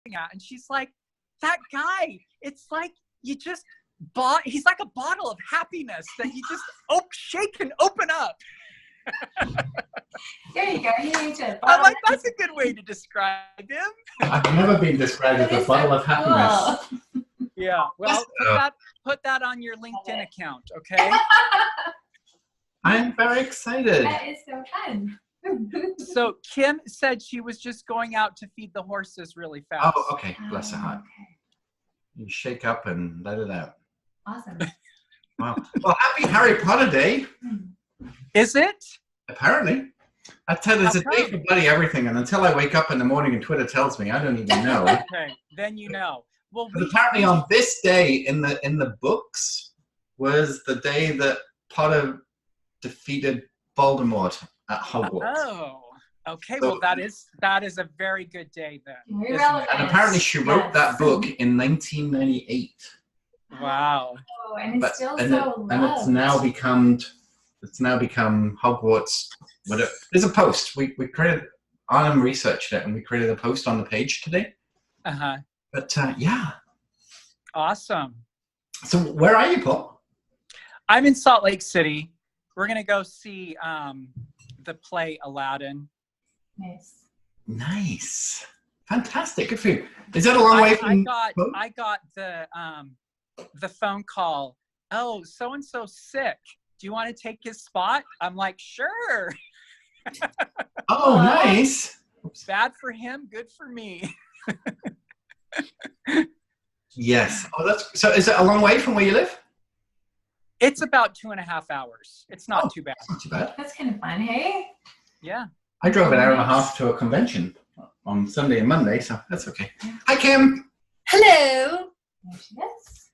at? And she's like, that guy, it's like you just bought, he's like a bottle of happiness that you just shake and open up. There you go. You need to. I'm like, that's a good way to describe him. I've never been described as a bottle of happiness. Cool. Yeah, well, put that on your LinkedIn account, okay? I'm very excited. That is so fun. So Kim said she was just going out to feed the horses really fast. Oh, okay. Bless her heart. Okay. You shake up and let it out. Awesome. Wow. Well, happy Harry Potter Day. Is it? Apparently. I tell you, there's a day for bloody everything, and until I wake up in the morning and Twitter tells me, I don't even know. Okay, then you know. Well, But apparently on this day in the books was the day that Potter defeated Voldemort at Hogwarts. Oh, okay. So- Well, that is a very good day then. Very isn't it? relevant. And apparently she wrote Yes. that book in 1998. Wow. Oh, and it's still and so it's now become Hogwarts. Whatever. There's a post. We created, Arnhem researched it, and we created a post on the page today. Uh-huh. But yeah. Awesome. So where are you, Paul? I'm in Salt Lake City. We're going to go see the play Aladdin. Nice. Nice. Fantastic. Good for you. Is that a long way from home? I got the phone call. Oh, so-and-so sick. Do you want to take his spot? I'm like, sure. Oh, nice. Bad for him, good for me. Yes. Oh, so is it a long way from where you live? It's about 2.5 hours. It's not too bad. Not too bad. That's kind of fun, hey? Yeah. I drove an hour and a half to a convention on Sunday and Monday, so that's okay. Hi, Kim. Hello. There she is.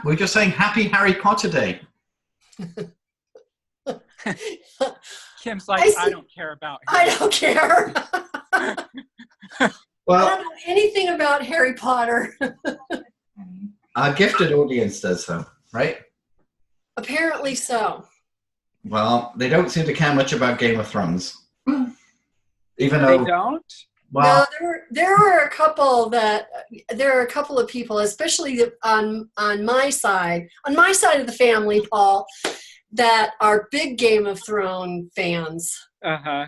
We're just saying happy Harry Potter Day. Kim's like, I don't care about him. I don't care. I Well, don't know anything about Harry Potter. our gifted audience does, though, right? Apparently so. Well, they don't seem to care much about Game of Thrones. Even though They don't? well, No, there are a couple of people, especially on my side of the family, Paul, that are big Game of Thrones fans. Uh-huh.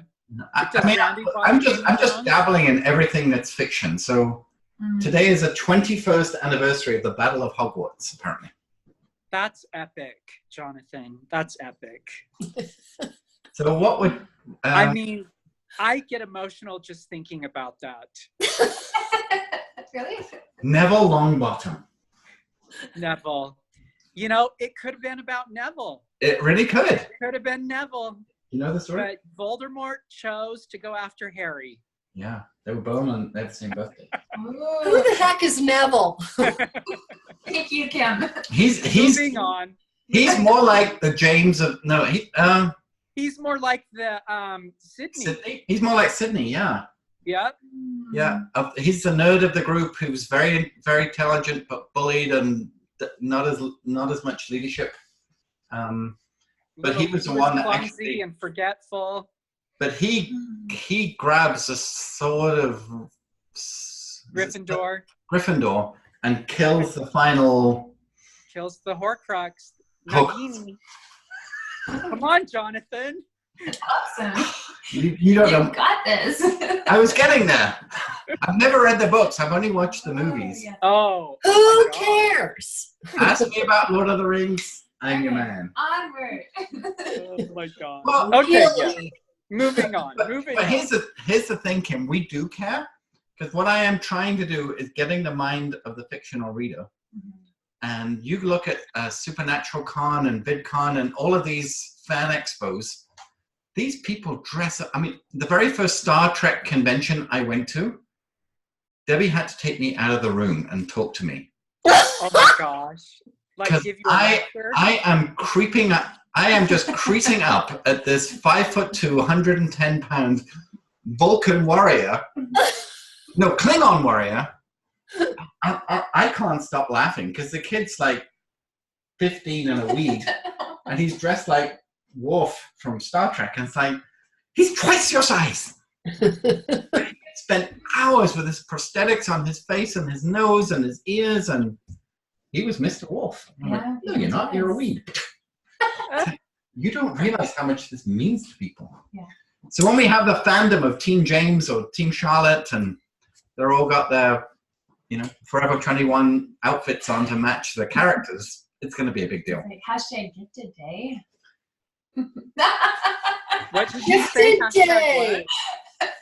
I mean, I'm just dabbling in everything that's fiction. So today is the 21st anniversary of the Battle of Hogwarts, apparently. That's epic, Jonathan. That's epic. So what would I mean, I get emotional just thinking about that. Really? Neville Longbottom? Neville. You know, it could have been about Neville. It really could. It could have been Neville. You know the story? But Voldemort chose to go after Harry. Yeah, they were born on the same birthday. Who the heck is Neville? Thank you, Kim. He's Moving on. He's more like the James of He's more like the Sydney. Sydney. He's more like Sydney. Yeah. Yep. Yeah. He's the nerd of the group who's very, very intelligent but bullied and not as much leadership. But he was the one that clumsy actually and forgetful. But he grabs a sort of Gryffindor and kills the final. Kills the Horcrux. Hook. Nagini. Come on, Jonathan. Awesome. You don't know. You've got this. I was getting there. I've never read the books. I've only watched the movies. Yeah. Oh. Who cares? Ask me about Lord of the Rings. I'm your man. Onward. Oh my God. Well, Okay. Really? Yeah. Moving on. But here's the thing, Kim. We do care because what I am trying to do is getting the mind of the fictional reader. And you look at Supernatural Con and VidCon and all of these fan expos. These people dress up. I mean, the very first Star Trek convention I went to, Debbie had to take me out of the room and talk to me. Oh my gosh. Like give you a lecture? I am creeping up. I am just creasing up at this 5'2", 110-pound Vulcan warrior. No, Klingon warrior. I can't stop laughing because the kid's like 15 and a weed, and he's dressed like Worf from Star Trek, and it's like he's twice your size. spent hours with his prosthetics on his face and his nose and his ears, and he was Mr. Wolf. I'm like, Yeah, no, you're not. You're a weed. You don't realize how much this means to people. Yeah. So when we have the fandom of Team James or Team Charlotte, and they're all got their, Forever 21 outfits on to match the characters, it's going to be a big deal. Like, hashtag gifted day. What did you say? Gifted Day.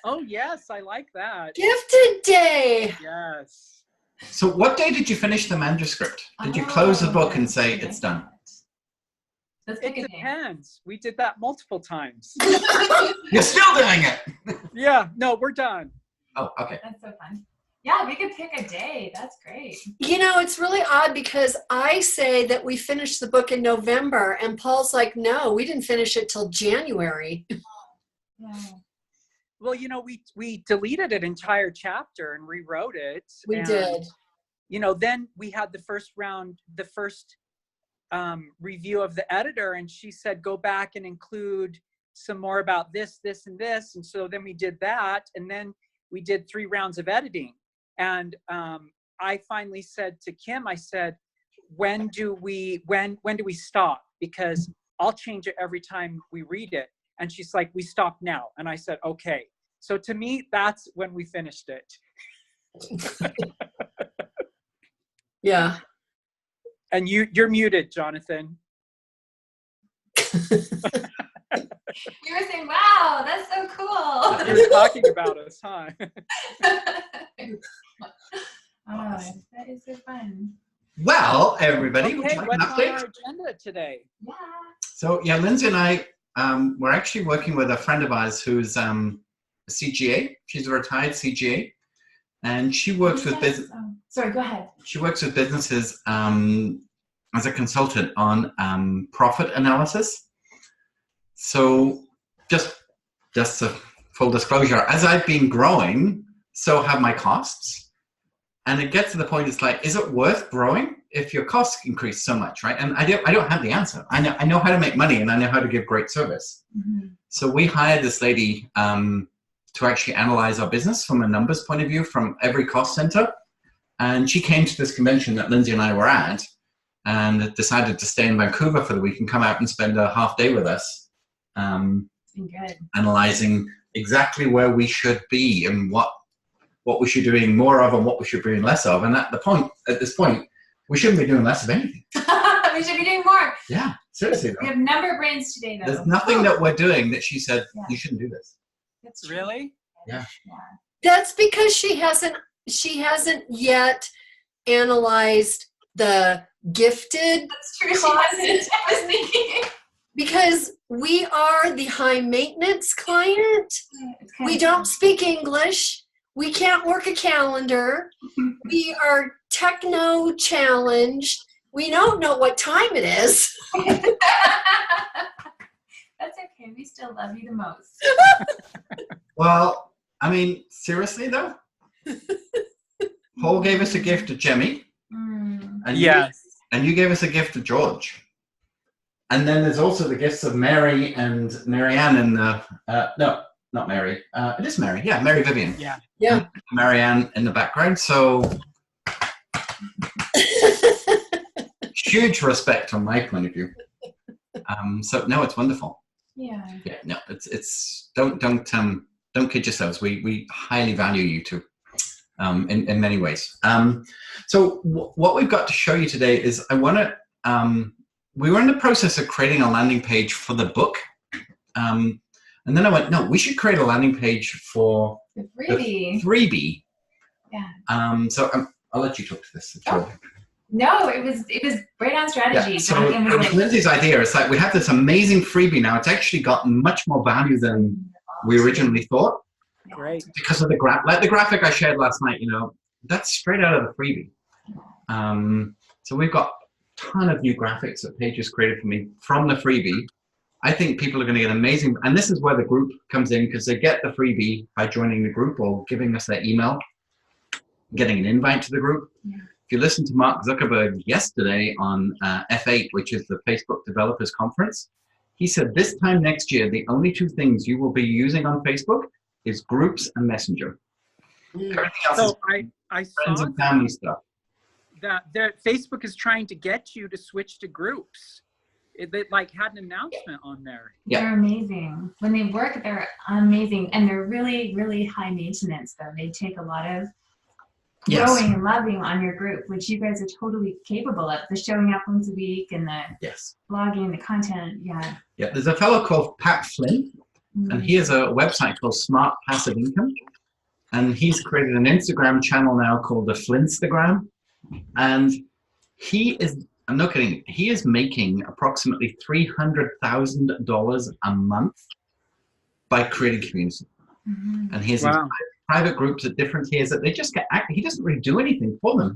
Oh, yes, I like that. Gifted Day. Yes. So what day did you finish the manuscript? Did you close the book and say it's done? Let's It pick a day. depends. We did that multiple times. You're still doing it. Yeah, no, we're done. Oh, okay. That's so fun. Yeah, we could pick a day. That's great. It's really odd because I say that we finished the book in November, and Paul's like, no, we didn't finish it till January. Yeah. Well, we deleted an entire chapter and rewrote it. We and, did. Then we had the first review of the editor, and she said, go back and include some more about this, this, and this. And so then we did that, and then we did 3 rounds of editing. And I finally said to Kim, I said, when do we stop? Because I'll change it every time we read it. And she's like, we stop now. And I said, okay. So to me, that's when we finished it. Yeah. And you're muted, Jonathan. You were saying, wow, that's so cool. You were talking about us, huh? Oh, that is so fun. Well, everybody, would Okay, you like what's an on update? our agenda today? Yeah. So yeah, Lindsay and I, we're actually working with a friend of ours who's a CGA. She's a retired CGA, and she works with business. Oh, sorry, go ahead. She works with businesses as a consultant on profit analysis. So just a full disclosure, as I've been growing, so have my costs. And it gets to the point, it's like, is it worth growing if your costs increase so much, right? And I don't have the answer. I know how to make money, and I know how to give great service. Mm-hmm. So we hired this lady to actually analyze our business from a numbers point of view, from every cost center. And she came to this convention that Lindsay and I were at, and decided to stay in Vancouver for the week and come out and spend a half day with us, It's been good. analyzing exactly where we should be and what we should be doing more of and what we should be doing less of. And at this point, we shouldn't be doing less of anything. We should be doing more. Yeah, seriously We though. have number brains today, though. There's nothing that we're doing that she said, Yeah. you shouldn't do this. That's true. Really? Yeah. That's because she hasn't yet analyzed the gifted, That's true. She hasn't. I was thinking. because we are the high maintenance client. It's kind We of don't speak English. We can't work a calendar. We are techno challenged. We don't know what time it is. That's okay. We still love you the most. Well, I mean, seriously though, Paul gave us a gift to Jemmy, Mm. and Yes. and you gave us a gift to George. And then there's also the gifts of Mary and Marianne in the, no, not Mary. It is Mary. Yeah, Mary Vivian. Yeah. Yeah. Marianne in the background. So huge respect from my point of view. So no, it's wonderful. Yeah. Yeah, no, it's don't kid yourselves. We highly value you two, in many ways. So what we've got to show you today is we were in the process of creating a landing page for the book, and then I went, no, we should create a landing page for The the freebie. freebie. Yeah. So I'll let you talk to this. Oh. No, it was right on strategy. Yeah, so Jonathan it was was like, Lindsay's idea. It's like we have this amazing freebie now. It's actually got much more value than we originally thought Great. because of the the graphic I shared last night. That's straight out of the freebie. So we've got a ton of new graphics that Paige has created for me from the freebie. I think people are going to get amazing, and this is where the group comes in because they get the freebie by joining the group or giving us their email, getting an invite to the group. Yeah. If you listen to Mark Zuckerberg yesterday on F8, which is the Facebook Developers Conference, he said this time next year, the only two things you will be using on Facebook is groups and Messenger. Everything else is So I friends saw and family stuff. that Facebook is trying to get you to switch to groups. They like had an announcement on there. Yeah. They're amazing. When they work, they're amazing. And they're really, really high maintenance, though. They take a lot of Yes. growing and loving on your group, which you guys are totally capable of. The showing up once a week and the Yes. blogging, the content. Yeah. Yeah. There's a fellow called Pat Flynn, and he has a website called Smart Passive Income. And he's created an Instagram channel now called the Flinstagram. And he is, I'm not kidding, he is making approximately $300,000 a month by creating community. Mhm. And he has Wow. private groups at different tiers that they just get active. He doesn't really do anything for them.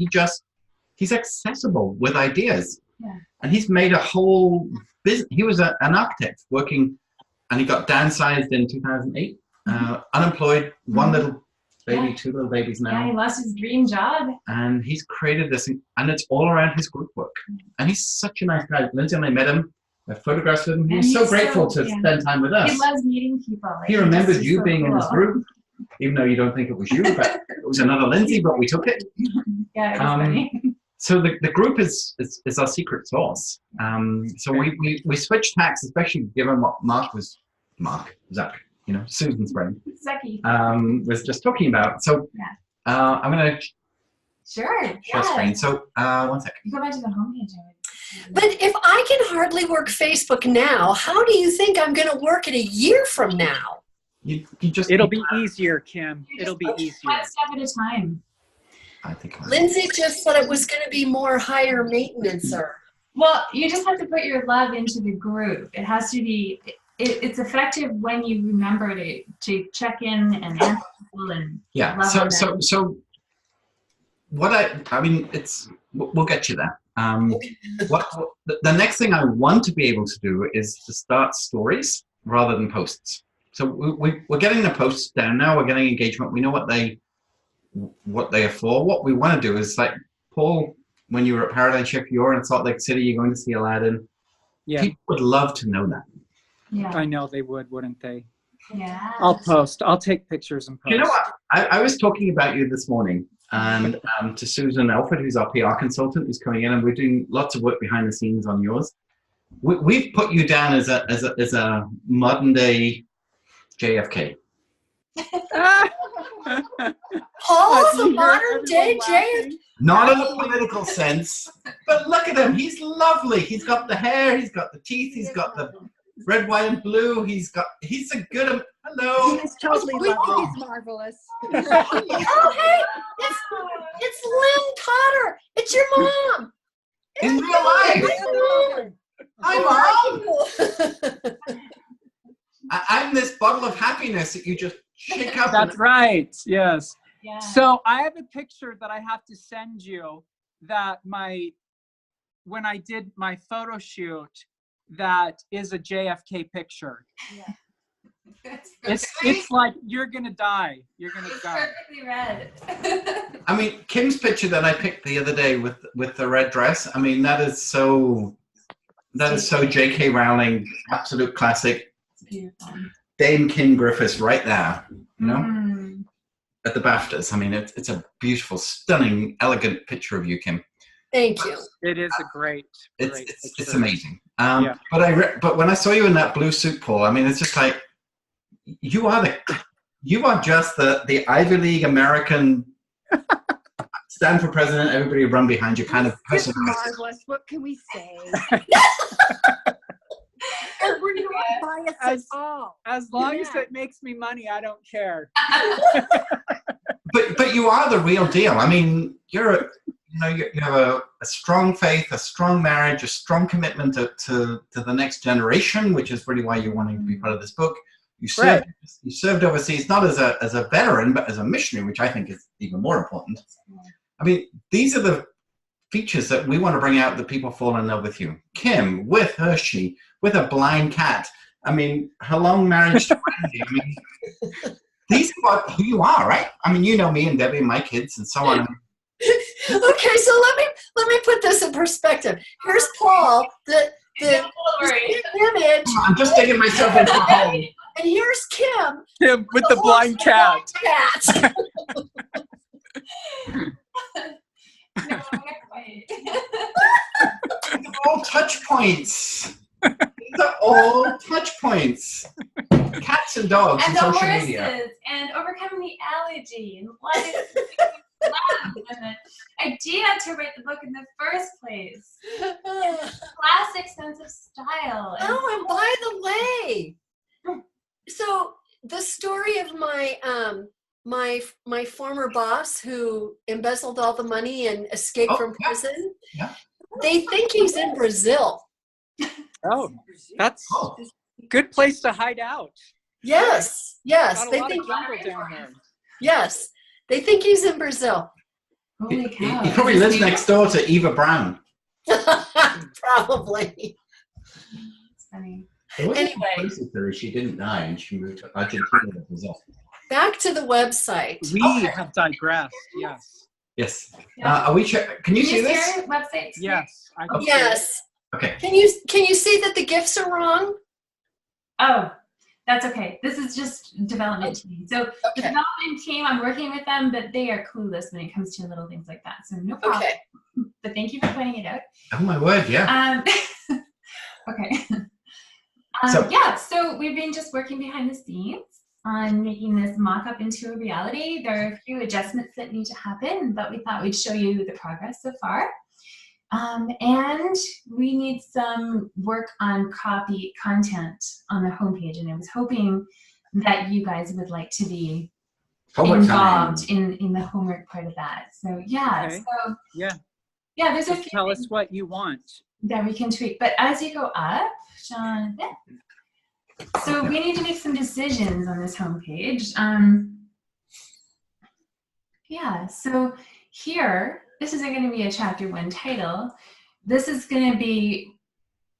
He's accessible with ideas. Yeah. And he's made a whole business. He was an architect working, and he got downsized in 2008, unemployed, one little baby, Yeah. 2 little babies now. Yeah, he lost his dream job. And he's created this, and it's all around his group work. And he's such a nice guy. Lindsay and I met him. I have photographs with him. He And was so he's grateful so- to yeah. spend time with us. He loves meeting people. Like, He that's remembers just you so being in his cool. group, even though you don't think it was you, but it was another Lindsay, but we took it. Yeah, it was Um, funny. So the group is our secret sauce. So we switched tacks, especially given what Zach, Susan's friend, Sucky. was just talking about. So I'm going to Sure. share Yeah. screen. So 1 second. You go back to the homepage. But if I can hardly work Facebook now, how do you think I'm going to work it a year from now? You just It'll be easier, Kim. It'll be easier. One step at a time. I think Lindsay just said it was going to be more higher maintenance. Well, you just have to put your love into the group. It has to be. It's effective when you remember to check in and answer people and yeah. love on them. So what I mean, we'll get you there. The next thing I want to be able to do is to start stories rather than posts. So we're getting the posts down now. We're getting engagement. We know what they are for. What we want to do is, like, Paul, when you were at Paradigm Shift, you're in Salt Lake City, you're going to see Aladdin. Yeah, People would love to know that. Yeah. I know they would, wouldn't they? Yeah. I'll post. I'll take pictures and post. You know what? I was talking about you this morning, and to Susan Elford, who's our PR consultant, who's coming in, and we're doing lots of work behind the scenes on yours. We've put you down as a modern day JFK. Paul's You a hear modern day everyone JFK. laughing? Not in a political sense, but look at him. He's lovely. He's got the hair. He's got the teeth. He's got the red, white, and blue. He's a good. Hello. He's totally We lovely. think He's marvelous. Oh, hey, it's Lynn Cotter. It's your mom. In real life. Hi, Mom. I'm this bottle of happiness that you just shake up. That's right. Yes. Yeah. So I have a picture that I have to send you that when I did my photo shoot, that is a JFK picture. It's like you're gonna die. You're gonna It's die. perfectly red. I mean, Kim's picture that I picked the other day with the red dress. I mean, that is so J.K. Rowling, absolute classic. It's beautiful. Dame Kim Griffiths right there, Mm. at the BAFTAs. I mean, it's a beautiful, stunning, elegant picture of you, Kim. Thank you. It is a great It's picture. amazing. Yeah. But when I saw you in that blue suit, Paul, I mean, it's just like you are just the Ivy League American stand for president, everybody run behind you kind of It's person. marvelous. What can we say? We're not biased at As- all. As long as Yeah. it makes me money, I don't care. But you are the real deal. I mean, you have a strong faith, a strong marriage, a strong commitment to the next generation, which is really why you're wanting to be part of this book. You served overseas not as a veteran, but as a missionary, which I think is even more important. I mean, these are the features that we want to bring out that people fall in love with you. Kim with Hershey, with a blind cat. I mean, her long marriage to Randy. I mean, these are who you are, right? I mean, you know me and Debbie and my kids and so on. Okay, so let me put this in perspective. Here's Paul, the Don't worry. image. I'm just digging myself into a hole. And here's Kim Him with the blind cat. cat. No, not quite. All touch points. These are all touch points. Cats and dogs And and the social horses, media. and overcoming the allergy, and what is and the idea to write the book in the first place. Classic sense of style. And Oh, and by the way, so the story of my my former boss who embezzled all the money and escaped Oh, from yeah. prison. Yeah. They think he's in Brazil. Oh, that's Oh, a good place to hide out. Yes, yes. Got a They lot think of jungle down there. yes. They think he's in Brazil. Holy he cow. probably lives next door to Eva Brown. Probably. It's funny. There was Anyway. a conspiracy theory she didn't die and she moved to Argentina to Brazil. Back to the website. We have digressed. Yes. Yes. Yeah. Are we? Can you see Can you this? share websites? Yes. I can see it. Yes. Okay. Can you see that the gifts are wrong? Oh, that's okay. This is just development team. So the Okay. development team, I'm working with them, but they are clueless when it comes to little things like that. So no problem. Okay. But thank you for pointing it out. Oh my word! Yeah. Okay. So- Yeah, so we've been just working behind the scenes on making this mock-up into a reality. There are a few adjustments that need to happen, but we thought we'd show you the progress so far. And we need some work on copy content on the homepage, and I was hoping that you guys would like to be Homework time. involved in the homework part of that. So yeah, Okay. so Yeah. yeah, there's a Just few tell things us what you want. that we can tweak. But as you go up, Jonathan, so we need to make some decisions on this homepage. Yeah, so here, this isn't going to be a chapter 1 title. This is going to be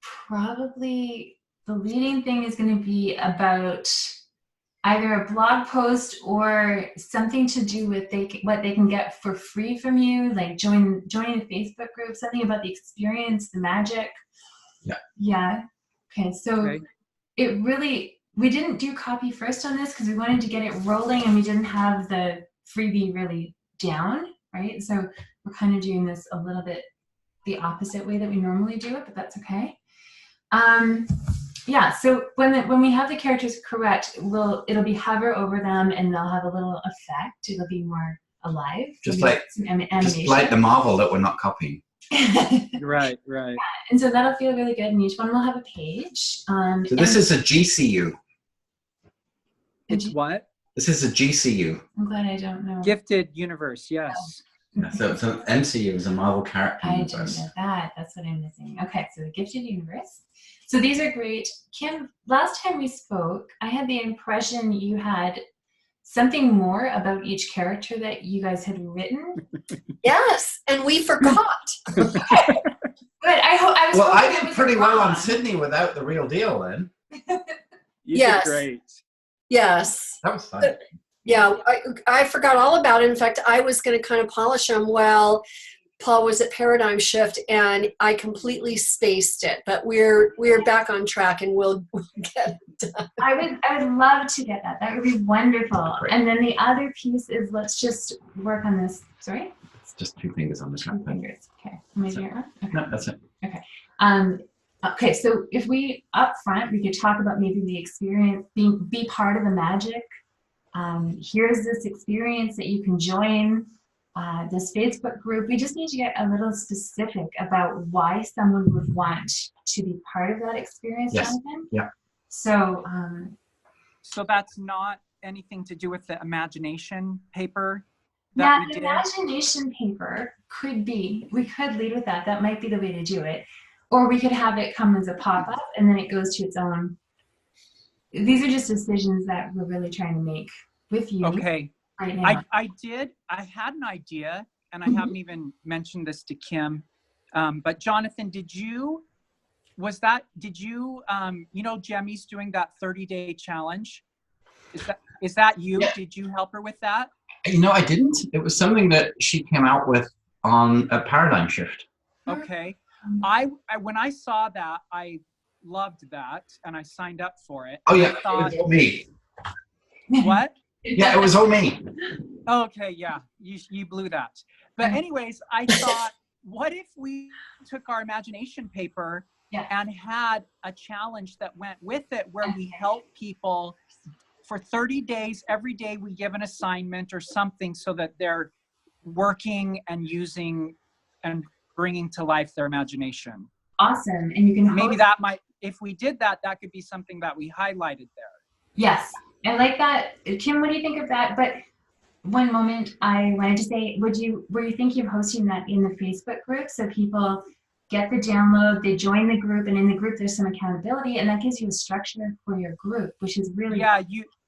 probably, the leading thing is going to be about either a blog post or something to do with what they can get for free from you, like joining a Facebook group, something about the experience, the magic. Yeah. Yeah. Okay, so Okay. it really, we didn't do copy first on this because we wanted to get it rolling and we didn't have the freebie really down, right? So we're kind of doing this a little bit the opposite way that we normally do it, but that's okay. Yeah, so when we have the characters correct, it'll be hover over them and they'll have a little effect. It'll be more alive. Just Maybe like- some Just animation. like the Marvel that we're not copying. Right. Right. And so that'll feel really good, and each one will have a page. So this is a GCU. It's what? This is a GCU. I'm glad I don't know. Gifted universe. Yes. So it's an MCU is a Marvel character I didn't universe. know that. That's what I'm missing. Okay, so the Gifted Universe. So these are great. Kim, last time we spoke, I had the impression you had something more about each character that you guys had written. Yes, and we forgot. Good. I was Well, hoping I it did was pretty well on wrong. Sydney without the real deal then. You Yes. did great. Yes. That was fun. Yeah, I forgot all about it. In fact, I was going to kind of polish them while Paul was at Paradigm Shift, and I completely spaced it. But we're back on track, and we'll get it done. I would love to get that. That would be wonderful. Great. And then the other piece is let's just work on this. Sorry? It's just 2 fingers on the Two trackpad. fingers. Okay. Am I doing it wrong? Okay. No, that's it. Okay, so if we up front, we could talk about maybe the experience, be part of the magic. Here's this experience that you can join, this Facebook group. We just need to get a little specific about why someone would want to be part of that experience, Yes. Jonathan. Yeah. So, So that's not anything to do with the imagination paper yeah, that we the did. imagination paper could be, we could lead with that. That might be the way to do it. Or we could have it come as a pop-up and then it goes to its own. These are just decisions that we're really trying to make with you Okay. right now. I had an idea, and I Mhm. haven't even mentioned this to Kim. But Jonathan, did you, you know, Jemmy's doing that 30-day challenge? Is that you? Yeah. Did you help her with that? You know, I didn't. It was something that she came out with on a Paradigm Shift. Okay. Mm-hmm. I when I saw that, I loved that, and I signed up for it. Oh And yeah, I it thought, was all me. what? Yeah, it was all me. Okay, yeah, you blew that. But anyways, I thought, what if we took our imagination paper Yeah. and had a challenge that went with it where we help people for 30 days. Every day we give an assignment or something so that they're working and using and bringing to life their imagination. Awesome. And you can Maybe host- that might, if we did that, that could be something that we highlighted there. Yes, I like that. Kim, what do you think of that? But one moment I wanted to say, were you thinking of hosting that in the Facebook group so people get the download, they join the group, and in the group there's some accountability, and that gives you a structure for your group, which is really Yeah,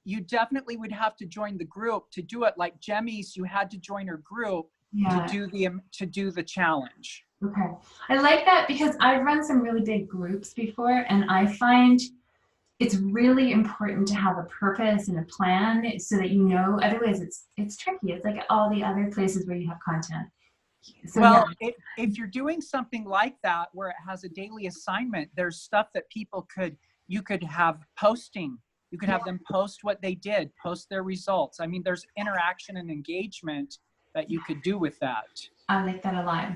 you definitely would have to join the group to do it. Like Jemmy's, you had to join her group yeah. to do the challenge. Okay. I like that because I've run some really big groups before, and I find it's really important to have a purpose and a plan so that you know, otherwise it's tricky. It's like all the other places where you have content. So, Well, if you're doing something like that where it has a daily assignment, there's stuff that you could have posting. You could have them post what they did, post their results. I mean, there's interaction and engagement that you could do with that. I like that a lot.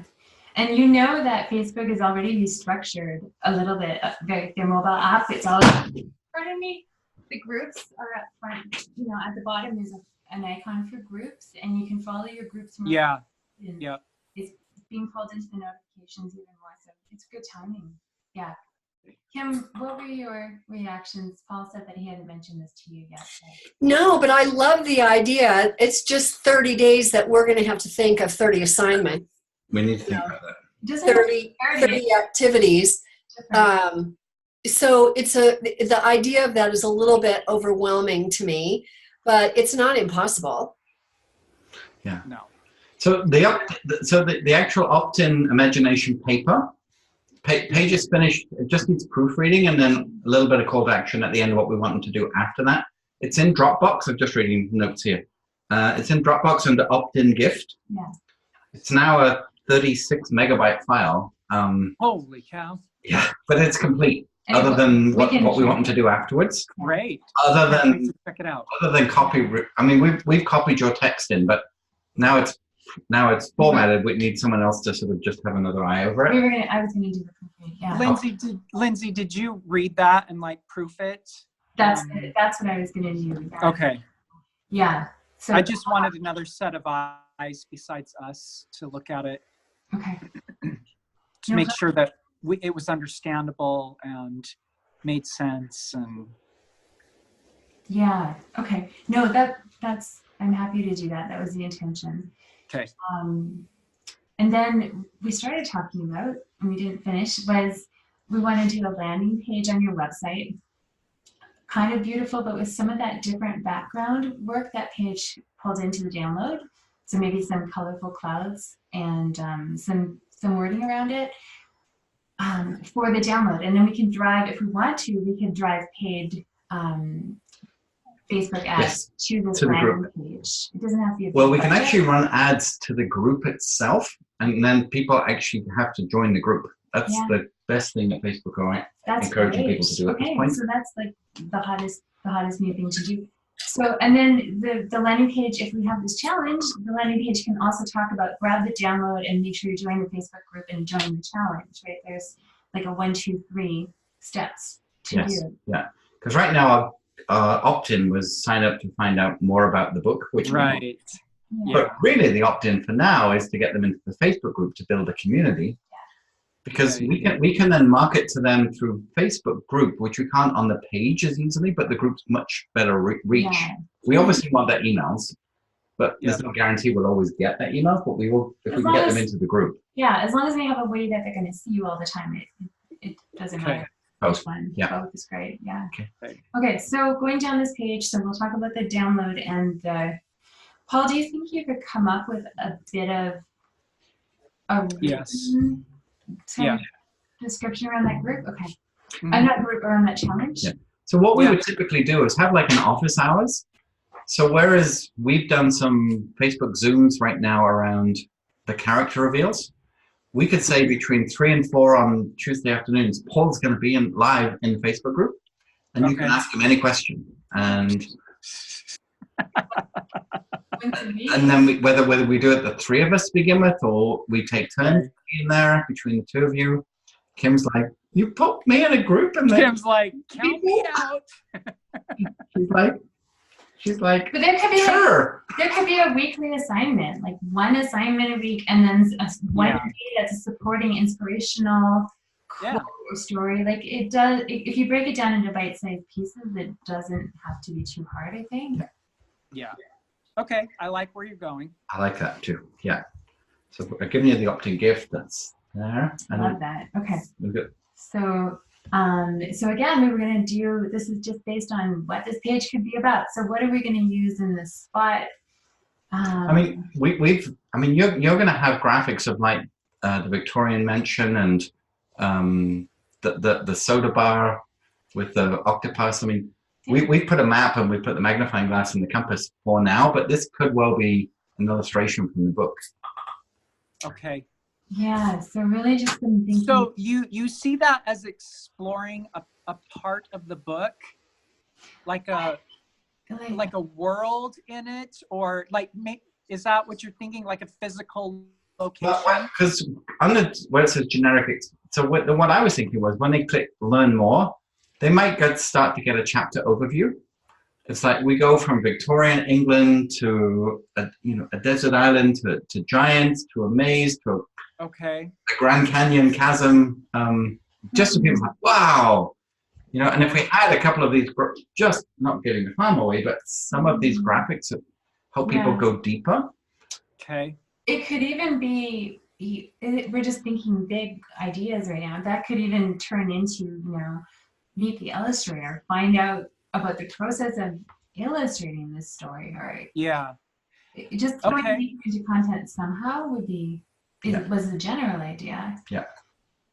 And you know that Facebook is already restructured a little bit. Their mobile app, it's all, pardon me, the groups are up front. You know, at the bottom is an icon for groups, and you can follow your groups. From Yeah. and Yeah. It's being pulled into the notifications even more, so it's good timing. Yeah. Kim, what were your reactions? Paul said that he hadn't mentioned this to you yet. So. No, but I love the idea. It's just 30 days that we're going to have to think of 30 assignments, We need to think about that. Doesn't 30 activities. So the idea of that is a little bit overwhelming to me, but it's not impossible. Yeah. No. So the actual opt-in imagination paper page is finished. It just needs proofreading and then a little bit of call to action at the end of what we want them to do after that. It's in Dropbox. I'm just reading notes here. It's in Dropbox under opt-in gift. Yeah. It's now a 36 megabyte file. Holy cow. Yeah, but it's complete. And Other than what we share want them to do afterwards. Great. Other Can't wait than to check it out. copy. I mean, we've copied your text in, but now it's formatted. We need someone else to sort of just have another eye over it. I was gonna do the proofread. Yeah. Lindsay, did you read that and like proof it? That's what I was gonna do. Yeah. Okay. Yeah. So I just wanted another set of eyes besides us to look at it okay. to make sure that it was understandable and made sense. And Yeah. Okay. No, that's I'm happy to do that. That was the intention. okay. And then we started talking about, and we didn't finish, was we want to do a landing page on your website. Kind of beautiful, but with some of that different background work that page pulled into the download. So maybe some colorful clouds and some wording around it for the download. And then we can drive, if we want to, we can drive paid Facebook ads to this to the landing group. page. It doesn't have to be a Well, big we can budget. actually run ads to the group itself, and then people actually have to join the group. That's Yeah. the best thing that Facebook are That's encouraging great. people to do at this Okay, point. so that's like the hottest new thing to do. So, and then the landing page, if we have this challenge, the landing page can also talk about grab the download and make sure you join the Facebook group and join the challenge, right? There's like a 1, 2, 3 steps to Yes. do. Yeah, because right now our opt-in was sign up to find out more about the book, which we want. Right. Yeah. But really, the opt-in for now is to get them into the Facebook group to build a community, because Okay. we can then market to them through Facebook group, which we can't on the page as easily, but the group's much better reach. Yeah. We obviously want their emails, but Yeah. there's no guarantee we'll always get their emails. But we will if As we can long get them as- into the group. Yeah, as long as they have a way that they're going to see you all the time, it doesn't Okay. matter. Both. Which one? Yeah. Both is great. Yeah. Okay. Okay. So going down this page, so we'll talk about the download and Paul. Do you think you could come up with a bit of a Yes. written sort Yeah. of description around that group? Okay. Mhm. I'm not group around that challenge. Yeah. So what we Yeah. would typically do is have like an office hours. So whereas we've done some Facebook Zooms right now around the character reveals, we could say between 3 and 4 on Tuesday afternoons, Paul's going to be live in the Facebook group, and you can Okay. ask him any question. And When's the meeting? and then whether we do it the 3 of us to begin with, or we take turns in there between the 2 of you. Kim's like, you put me in a group, and then Kim's like, count me out. she's like, But there could be like, sure. there could be a weekly assignment, like one assignment a week, and then one Yeah. day that's a supporting inspirational Yeah. quote or story. Like it does, if you break it down into bite-sized pieces, it doesn't have to be too hard, I think. Yeah. Okay. I like where you're going. I like that too. Yeah. So I've given you the opt-in gift that's there. I love that. Okay. We've got So, so again, we were going to do, this is just based on what this page could be about. So what are we going to use in this spot? I mean, you're going to have graphics of like the Victorian mansion and the soda bar with the octopus. I mean, we put a map and we put the magnifying glass and the compass for now, but this could well be an illustration from the book. Okay. Yeah, so really just been thinking. So you see that as exploring a part of the book, like a world in it, or like is that what you're thinking, like a physical location? Because where it says generic, so what I was thinking was when they click learn more, they might start to get a chapter overview. It's like we go from Victorian England to a desert island to giants to a maze to Okay. a Grand Canyon chasm. Just so people like, wow, and if we had a couple of these, just not giving the farm away, but some of these graphics that help people go deeper. Okay. It could even be, we're just thinking big ideas right now. That could even turn into, meet the illustrator, find out about the process of illustrating this story, or Yeah. just throwing Okay. it into content somehow would be, was the general idea. Yeah.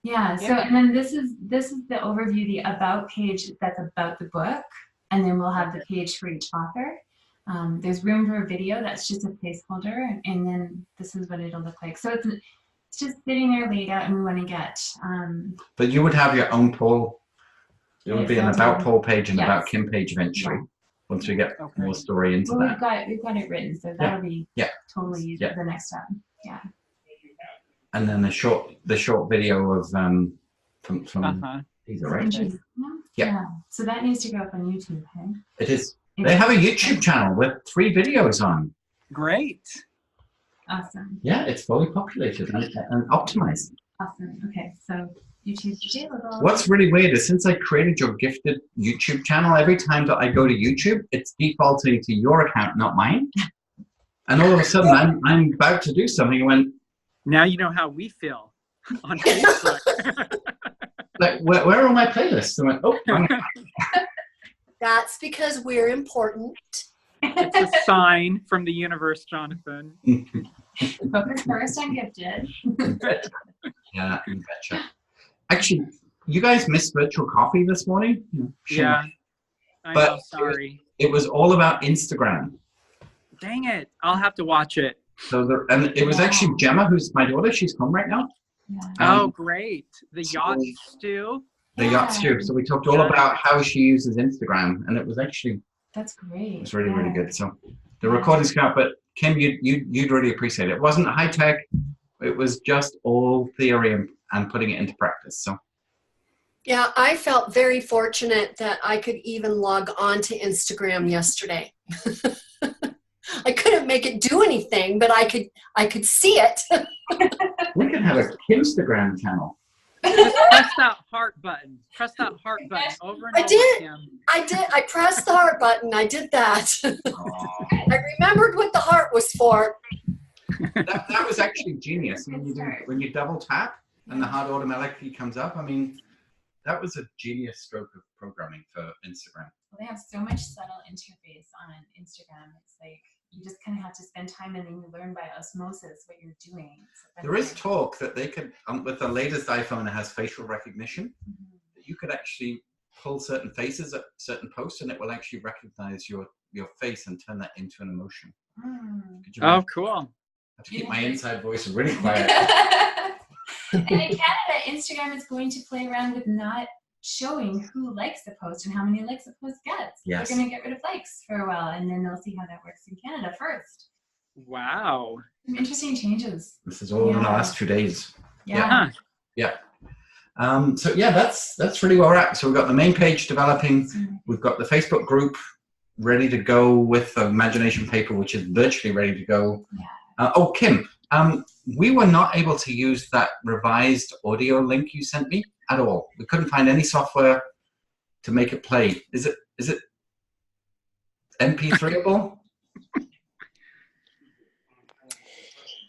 Yeah. So, and then this is the overview, the about page that's about the book, and then we'll have the page for each author. There's room for a video. That's just a placeholder, and then this is what it'll look like. So it's just sitting there laid out, and we want to get. But you would have your own poll. There would be an about Paul page and Yes. about Kim page eventually. Once we get Okay. more story into Well, that. we've got it written, so that'll be totally Yeah. the next step. Yeah. And then the short video of from Uh-huh. these are right. Yeah. Yeah. So that needs to go up on YouTube. Okay. It is. They have a YouTube channel with 3 videos on. Great. Awesome. Yeah, it's fully populated and optimized. Awesome. Okay. So YouTube's available. What's really weird is since I created your gifted YouTube channel, every time that I go to YouTube, it's defaulting to your account, not mine. And all of a sudden, I'm about to do something when, Now you know how we feel on Facebook. like, where are my playlists? I went, oh, That's because we're important. It's a sign from the universe, Jonathan. Focus first on gifted. yeah, you betcha. Actually, you guys missed virtual coffee this morning. Yeah. I But- know, sorry. It was all about Instagram. Dang it. I'll have to watch it. So and it was actually Gemma, who's my daughter. She's home right now. Yeah. Oh, great. The so- yacht stew. The yacht stew. So we talked all about how she uses Instagram, and it was actually That's great. really good. So the recording's come out, but Kim, you'd really appreciate it. It wasn't high tech. It was just all theory and putting it into practice. So Yeah, I felt very fortunate that I could even log on to Instagram yesterday. I couldn't make it do anything, but I could see it. we could have a Kimstagram channel. Just press that heart button. Press that heart button over and I over did. again. I did. I pressed the heart button. I did that. Oh, I remembered what the heart was for. that was actually genius. When you double tap and the heart automatically comes up. I mean, that was a genius stroke of programming for Instagram. Well, they have so much subtle interface on Instagram. It's like you just kind of have to spend time and then you learn by osmosis what you're doing. So There is talk that they could, with the latest iPhone that has facial recognition, that you could actually pull certain faces at certain posts and it will actually recognize your face and turn that into an emotion. Could you Oh, cool. I have to keep my inside voice really quiet. And in Canada, Instagram is going to play around with not showing who likes the post and how many likes the post gets. Yes. They're going to get rid of likes for a while, and then they'll see how that works in Canada first. Wow. Some interesting changes. This is all in the last 2 days. Yeah. Huh. So yeah, that's really where we're at. So we've got the main page developing. We've got the Facebook group ready to go with the imagination paper, which is virtually ready to go. Yeah. Oh, Kim, we were not able to use that revised audio link you sent me at all. We couldn't find any software to make it play. Is it MP3able?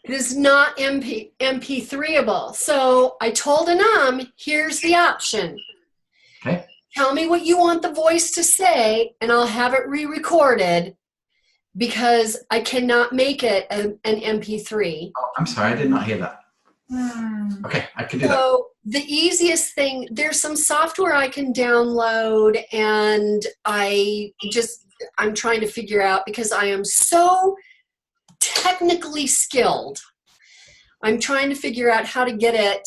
It is not MP3able. So I told Anam, here's the option. Okay. Tell me what you want the voice to say, and I'll have it re-recorded because I cannot make it an MP3. Oh, I'm sorry, I did not hear that. Okay, I can do that. So the easiest thing, there's some software I can download, and I'm trying to figure out because I am so technically skilled. I'm trying to figure out how to get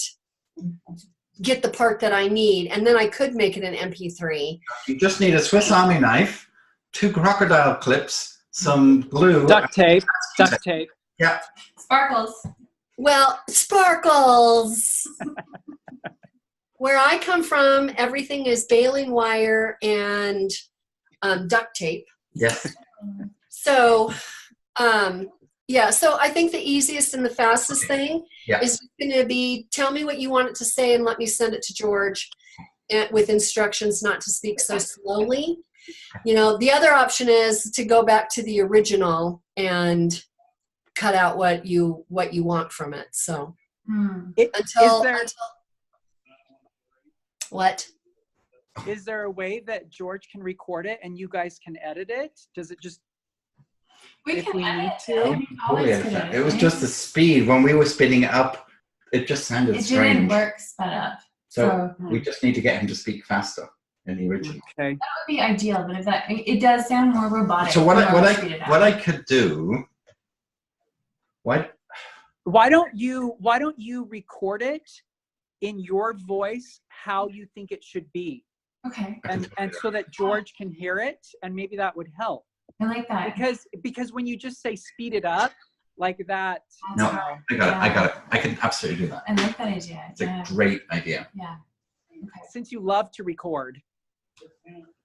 the part that I need, and then I could make it an MP3. You just need a Swiss Army knife, 2 crocodile clips, some glue. Duct tape. Yeah. Sparkles. Well, sparkles. Where I come from, everything is baling wire and duct tape. Yes. So, so I think the easiest and the fastest thing is going to be tell me what you want it to say and let me send it to George with instructions not to speak so slowly. You know, the other option is to go back to the original and cut out what you want from it. So what? Is there a way that George can record it and you guys can edit it? Does it just We we need to? It was just the speed. When we were spinning it up, it just sounded It strange. didn't work sped up. So we just need to get him to speak faster in the original. Okay. That would be ideal, but if it does sound more robotic. So what speed it up. I could do, Why don't you record it in your voice how you think it should be, Okay, and so that George can hear it, and maybe that would help. I like that. Because when you just say speed it up like that, No, That's I got it. I can absolutely do that. I like that idea. It's a great idea. Yeah. Okay. since you love to record.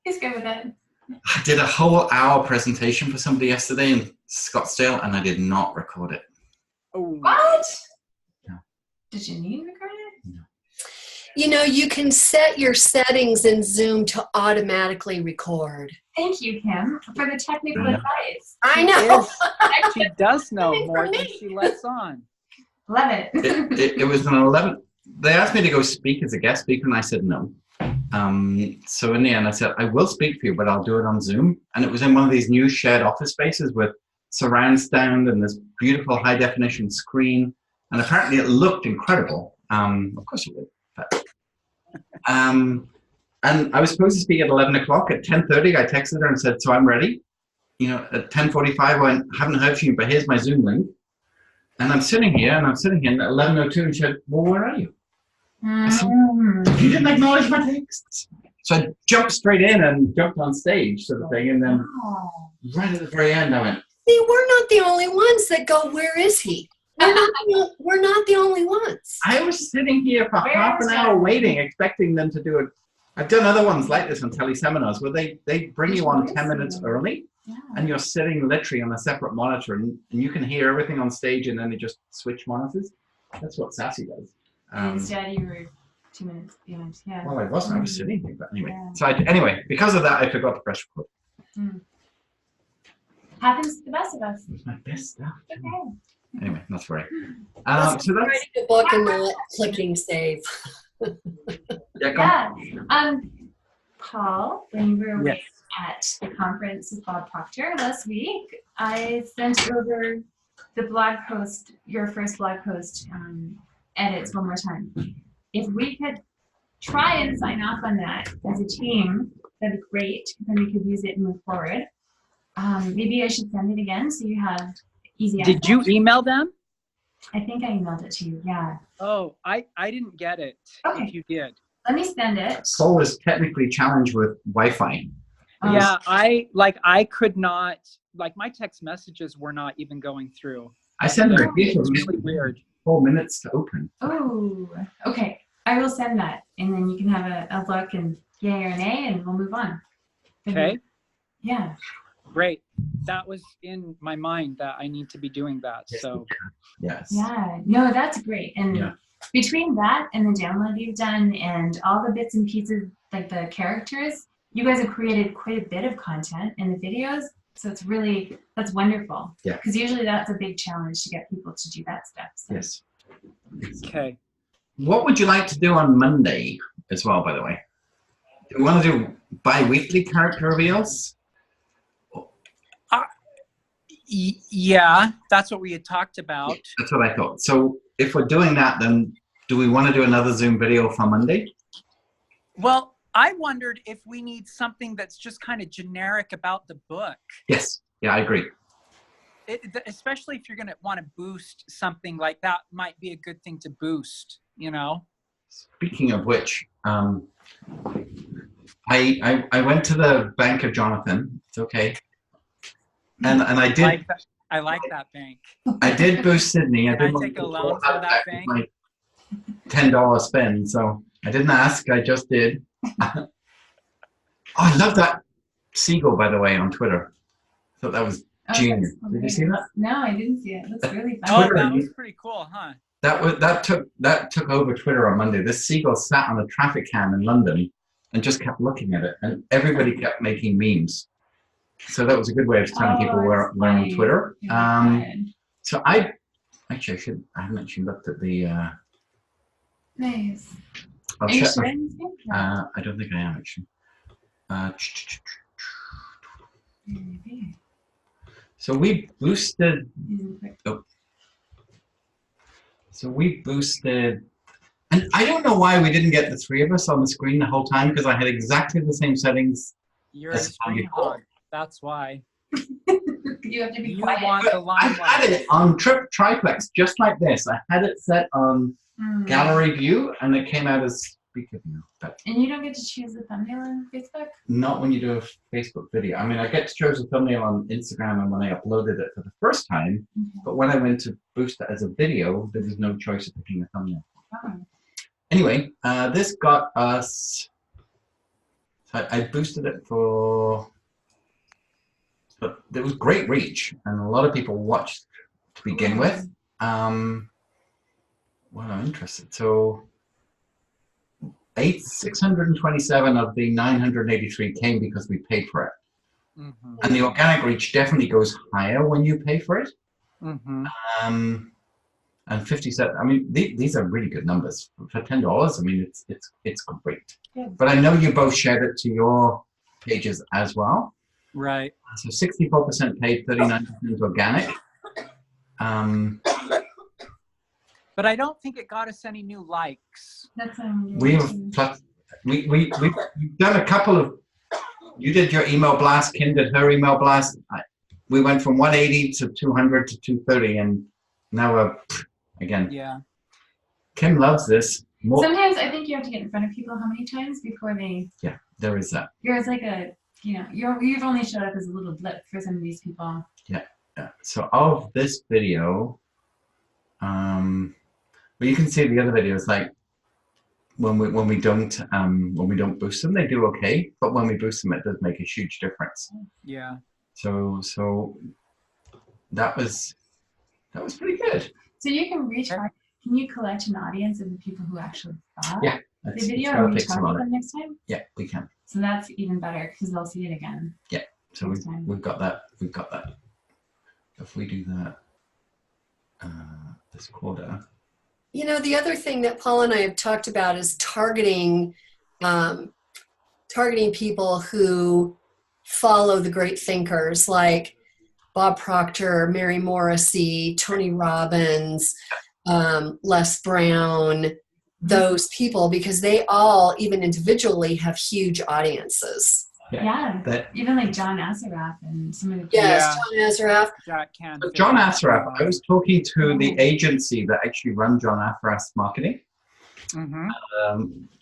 He's good with it. I did a whole hour presentation for somebody yesterday in Scottsdale, and I did not record it. Oh, What? Yeah. Did you need to record it? You know, you can set your settings in Zoom to automatically record. Thank you, Kim, for the technical Yeah. advice. I know. she does know Coming more from than me. she lets on. Love it. It was an 11. They asked me to go speak as a guest speaker, and I said no. So in the end, I said, I will speak for you, but I'll do it on Zoom. And it was in one of these new shared office spaces with surround sound and this beautiful high definition screen. And apparently it looked incredible. Of course it would. But, and I was supposed to speak at 11 o'clock. At 10:30, I texted her and said, so I'm ready. You know, at 10:45, I went, haven't heard from you, but here's my Zoom link. And I'm sitting here, and at 11:02, and she said, well, where are you? I said, you didn't acknowledge my texts. So I jumped straight in and jumped on stage sort of thing. And then right at the very end, I went, See, we're not the only ones that go, where is he? We're not the only ones. I was sitting here for Where half an is hour that? waiting, expecting them to do it. I've done other ones like this on teleseminars where they bring you on 10 minutes early, and you're sitting literally on a separate monitor, and you can hear everything on stage, and then they just switch monitors. That's what Sassy does. Instead, you were 2 minutes behind. Yeah. Well, I wasn't. I was sitting here, but anyway. Yeah. So anyway, because of that, I forgot to press record. Happens to the best of us. It was my best stuff. Okay. Anyway, not to worry. That's So that's writing a book and not clicking save. yeah. Go on. Yeah. Paul, when you were away Yes. at the conference with Bob Proctor last week, I sent over the blog post, your first blog post edits one more time. If we could try and sign off on that as a team, that'd be great. Then we could use it and move forward. Maybe I should send it again so you have easy access. Did you email them? I think I emailed it to you. Yeah. Oh, I didn't get it. Okay. If you did. Let me send it. Paul is technically challenged with Wi-Fi. Yeah, I could not, like, my text messages were not even going through. I sent him a gift. It's really weird. 4 minutes to open. Oh, okay. I will send that, and then you can have a look and yay or nay, and we'll move on. Okay, Yeah. great. That was in my mind that I need to be doing that. So Yes. Yeah. No, that's great. And Yeah. between that and the download you've done and all the bits and pieces, like the characters, you guys have created quite a bit of content in the videos. So that's wonderful. Yeah. Because usually that's a big challenge to get people to do that stuff. So. Yes. okay. What would you like to do on Monday as well, by the way? Do you want to do bi-weekly character reveals? Yeah, that's what we had talked about. That's what I thought. So if we're doing that, then do we want to do another Zoom video for Monday? Well, I wondered if we need something that's just kind of generic about the book. Yes. Yeah, I agree. Especially if you're going to want to boost something like that, might be a good thing to boost, you know? Speaking of which, I went to the Bank of Jonathan. It's okay. And I did. I like that bank. I did boost Sydney. Can I take a loan from that bank? My $10 spend. So I didn't ask. I just did. Oh, I love that seagull, by the way, on Twitter. Thought that was genius. Did you see that? No, I didn't see it. That's really Oh, fun. Twitter, that was pretty cool, huh? That took over Twitter on Monday. This seagull sat on a traffic cam in London and just kept looking at it, and everybody kept making memes. So that was a good way of telling people we're on Twitter. So I haven't actually looked at the. Nice. I'll Are you check. sharing this thing? I don't think I am actually. Maybe. So we boosted. Using quick- So we boosted, and I don't know why we didn't get the three of us on the screen the whole time, because I had exactly the same settings. You're a That's screen before. hog. That's why. You have to be You quiet. want the I had limelight. it on triplex, just like this. I had it set on Mm. gallery view, and it came out as speaker view. But And you don't get to choose the thumbnail on Facebook? not when you do a Facebook video. I mean, I get to choose a thumbnail on Instagram and when I uploaded it for the first time, Okay. but when I went to boost it as a video, there was no choice of picking a thumbnail. Oh. Anyway, this got us, I boosted it but there was great reach and a lot of people watched to begin with. Well, I'm interested. So 627 of the 983 came because we paid for it. Mm-hmm. And the organic reach definitely goes higher when you pay for it. Mm-hmm. And 57, I mean, these are really good numbers. For $10, I mean, it's great. Good. But I know you both shared it to your pages as well. Right. So 64% paid, 39% organic. But I don't think it got us any new likes. That's We've done a couple of, you did your email blast, Kim did her email blast. We went from 180 to 200 to 230, and now we're, again, Yeah. Kim loves this. More, Sometimes I think you have to get in front of people how many times before they. yeah, there is that. You're like you've only showed up as a little blip for some of these people. Yeah. So of this video, well, you can see the other videos, like when we don't boost them, they do okay, but when we boost them, it does make a huge difference. Yeah. So that was pretty good. So you can reach out. Can you collect an audience of the people who actually saw Yeah, the it's video gotta and take reach some out on to it. them next time? Yeah, we can. So that's even better because they'll see it again. So Next time. we've got that. If we do that this quarter. You know, the other thing that Paul and I have talked about is targeting people who follow the great thinkers like Bob Proctor, Mary Morrissey, Tony Robbins, Les Brown, those people, because they all, even individually, have huge audiences. Yeah. That Even like John Assaraf and some of the Yes, Yeah. John Azaraf. Jack can. John Assaraf, I was talking to the agency that actually run John Assaraf's marketing,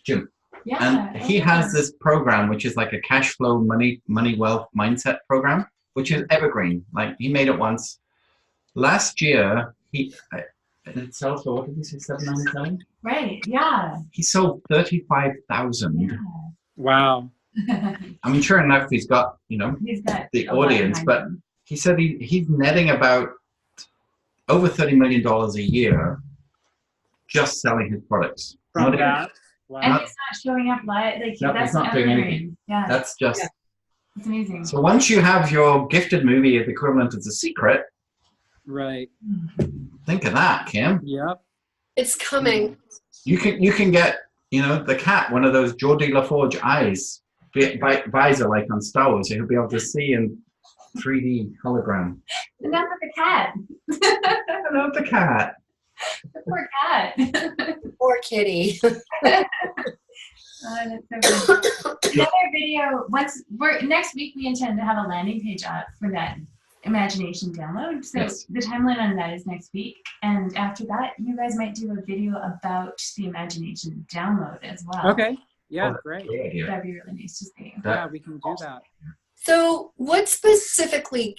Jim. Yeah. And he has this program, which is like a cash flow money wealth mindset program, which is evergreen. Like he made it once. Last year, and it sells for, what did he say, $797? Right. Yeah. He sold 35,000. Wow. I mean, sure enough, he's got, He's got the a lot audience, behind but him. he said he's netting about over $30 million a year just selling his products. From Not even- that. Wow. And he's not showing up live. Like No, that's he's not doing evergreen. anything. Yeah. That's just. Yeah. It's amazing. So once you have your gifted movie, the equivalent of The Secret, Right. think of that, Kim. Yep. It's coming. You can get, the cat, one of those Geordie LaForge eyes, visor like on Star Wars, so he'll be able to see in 3D hologram. Enough with the cat. I love the cat. The poor cat. Poor kitty. That's so good. Another video. Next week we intend to have a landing page up for that imagination download. So Yes. the timeline on that is next week, and after that, you guys might do a video about the imagination download as well. Okay. Yeah. Oh, Great. Great idea. That'd be really nice to see. Yeah, we can do that. So what specifically,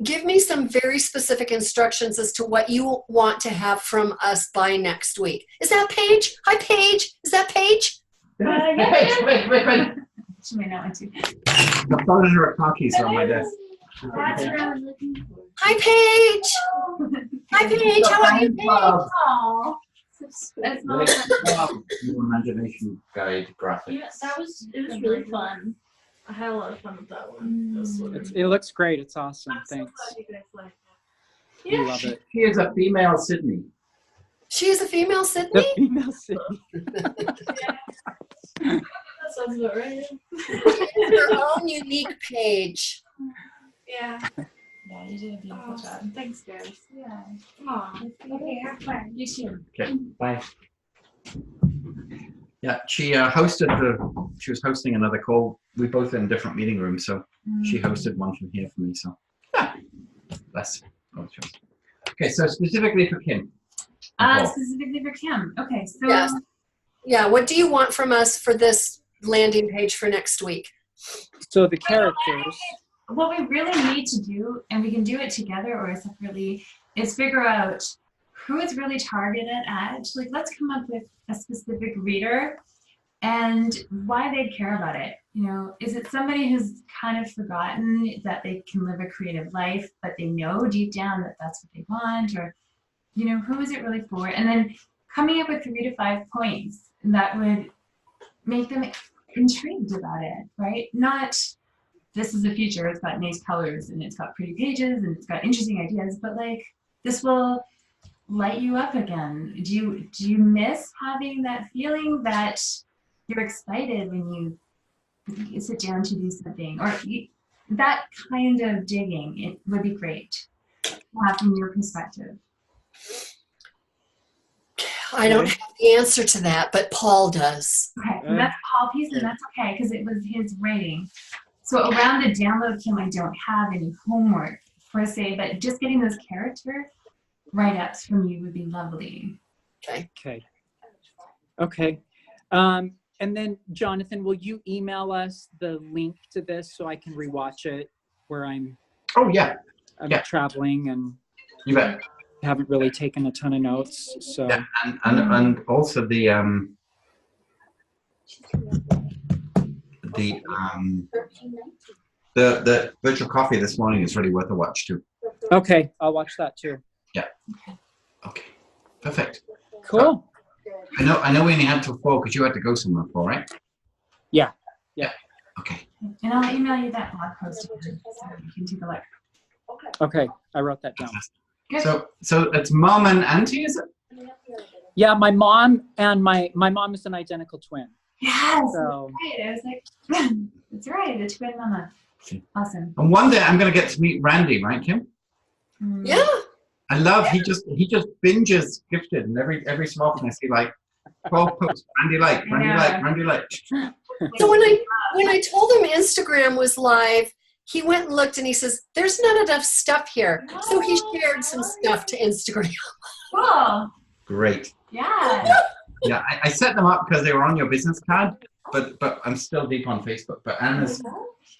give me some very specific instructions as to what you want to have from us by next week. Is that Paige? Hi, Paige. Is that Paige? Wait. She may not want to. The photos are khakis on my desk. That's what I was looking for. Hi, Paige. Hi, Paige. How are you, Paige? Aw. That's Your imagination guide graphic. Yeah, it was really fun. I had a lot of fun with that one. It was It looks great. It's awesome. I'm so Thanks. glad you guys liked it. We love it. She is a female Sydney. She is a female The Sydney? female city. That sounds about right. Her own unique page. Yeah. Yeah, you did a beautiful job. Thanks, guys. Yeah. Aw. Okay, have fun. You too. Okay, bye. Yeah, she she was hosting another call. We both in different meeting rooms, so she hosted one from here for me. So, bless. Oh, sure. Okay, so specifically for Kim. Nicole. Specifically for Kim. Okay, so Yes. Yeah, what do you want from us for this landing page for next week? So the characters. what we really need to do, and we can do it together or separately, is figure out who it's really targeted at. Like, let's come up with a specific reader and why they'd care about it. Is it somebody who's kind of forgotten that they can live a creative life, but they know deep down that that's what they want? Or, who is it really for? And then coming up with 3 to 5 points that would make them intrigued about it, right? Not, this is the future, it's got nice colors and it's got pretty pages and it's got interesting ideas, but like, this will light you up again. Do you miss having that feeling that you're excited when you sit down to do something? Or that kind of digging, it would be great to have from your perspective. I don't have the answer to that, but Paul does. Okay, and that's Paul piece, and that's okay because it was his writing. So around the download, Kim, I don't have any homework per se, but just getting those character write-ups from you would be lovely. Okay. And then, Jonathan, will you email us the link to this so I can rewatch it where I'm Oh, yeah. Yeah. traveling and You bet. haven't really taken a ton of notes. So Yeah, and also the virtual coffee this morning is really worth a watch too. okay, I'll watch that too. Okay, perfect. Cool. I know we only had till 4 because you had to go somewhere, Paul, right? Yeah. Okay. And I'll email you that blog post again, so you can take a look. Okay, I wrote that down. Good. So it's mom and auntie, is it? Yeah, my mom and my mom is an identical twin. Yes, So right. I was like, that's right, the twin mama. Awesome. And one day I'm gonna get to meet Randy, right, Kim? Yeah. I love he just binges Gifted, and every so often I see like 12 posts. Randy like. So when I told him Instagram was live, he went and looked and he says, "There's not enough stuff here." So he shared some stuff to Instagram. Cool. Great. Yeah. Yeah, I set them up because they were on your business card, but I'm still deep on Facebook. But Anna's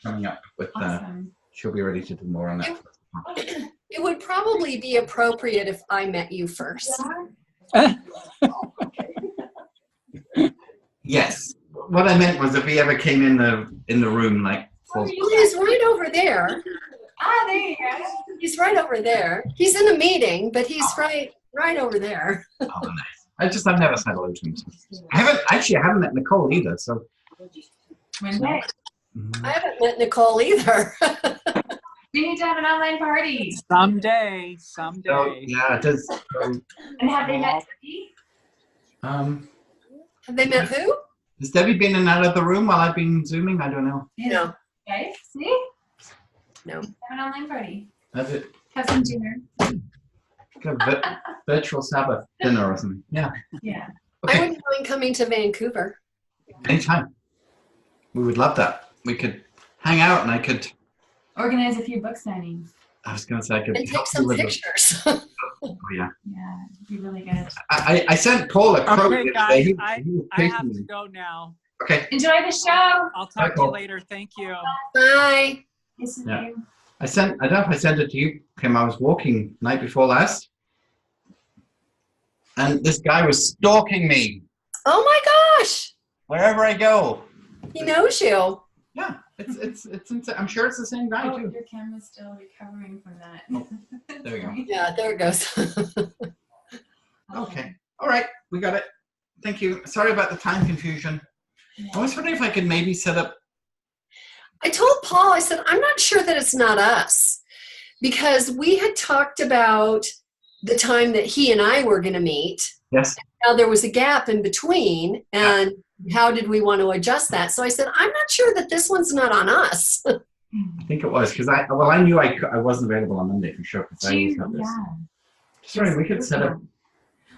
coming up with, Awesome. she'll be ready to do more on that. It would probably be appropriate if I met you first. Yes. What I meant was if he ever came in the room, like, Well, he's right over there. Ah, there you go. He's right over there. He's in a meeting, but he's right over there. oh, nice. I've never said hello to him. I haven't met Nicole either. So. Monday. I haven't met Nicole either. We need to have an online party. Someday. So, yeah, it does. And have they met Debbie? Have they met who? Has Debbie been in and out of the room while I've been Zooming? I don't know. No. Guys, see? No. Have an online party. Have it. Have some dinner. Like a virtual Sabbath dinner or something. Yeah. Yeah. I Okay. wouldn't mind coming to Vancouver. Anytime. We would love that. We could hang out and I could. Organize a few book signings. I was going to say I could And help take you some with the- pictures. Oh yeah. Yeah, it'd be really good. I sent Paul a quote. Okay, the other guys, day. He was I chasing have me. to go now. Okay. Enjoy the show. I'll talk to Cool. you later. Thank you. Bye. What's his Yeah. name? I don't know if I sent it to you, Kim. I was walking night before last, and this guy was stalking me Oh my gosh. wherever I go. He knows you. Yeah, it's insane. I'm sure it's the same guy Oh, too. your camera's still recovering from that. Oh, there we go. Yeah, there it goes. Okay. All right, we got it. Thank you. Sorry about the time confusion. I was wondering if I could maybe set up. I told Paul, I said, I'm not sure that it's not us because we had talked about the time that he and I were going to meet. Yes. Now there was a gap in between and how did we want to adjust that? So I said, I'm not sure that this one's not on us. I think it was because I knew I wasn't available on Monday for sure because I always have this. Yeah. Sorry, we could set up.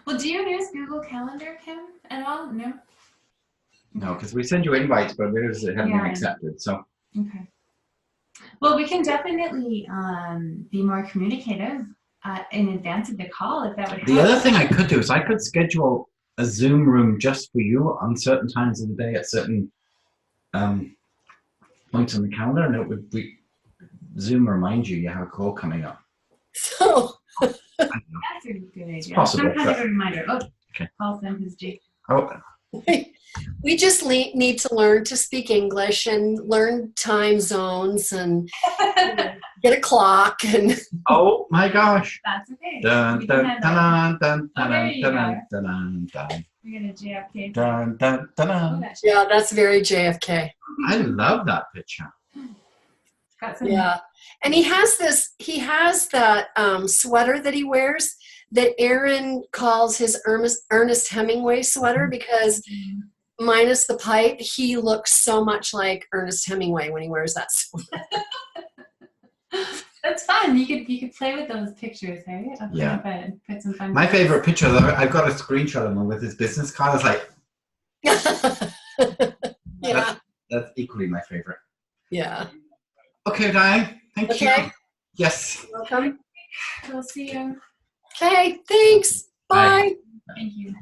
Well, do you use Google Calendar, Kim, at all? No? No, because we send you invites, but we haven't been Yeah. accepted. So Okay. Well, we can definitely be more communicative in advance of the call if that would help. the other thing I could do is I could schedule a Zoom room just for you on certain times of the day at certain points on the calendar, and it would Zoom remind you have a call coming up. So I don't know. That's a good idea. possible, Some kind but- of a reminder. Oh, Okay. Paul sent his Jake. Oh, we just need to learn to speak English and learn time zones and get a clock and oh my gosh! That's okay. Dun We dun can have that. dun dun Oh, there dun you dun go. dun dun dun We're gonna JFK. dun dun Oh, dun. that's yeah, that's very JFK. I love that picture. got some. Yeah. And he has that sweater that he wears that Aaron calls his Ernest Hemingway sweater because minus the pipe, he looks so much like Ernest Hemingway when he wears that sweater. That's fun. You could play with those pictures, right? I'll put Yeah. up and put some fun. My favorite picture, though, I've got a screenshot of him with his business card. It's like Yeah. that's equally my favorite. Yeah. Okay, Diane. Thank you. Okay. Yes. Welcome. We'll see you. Okay. Thanks. Bye. Bye. Thank you.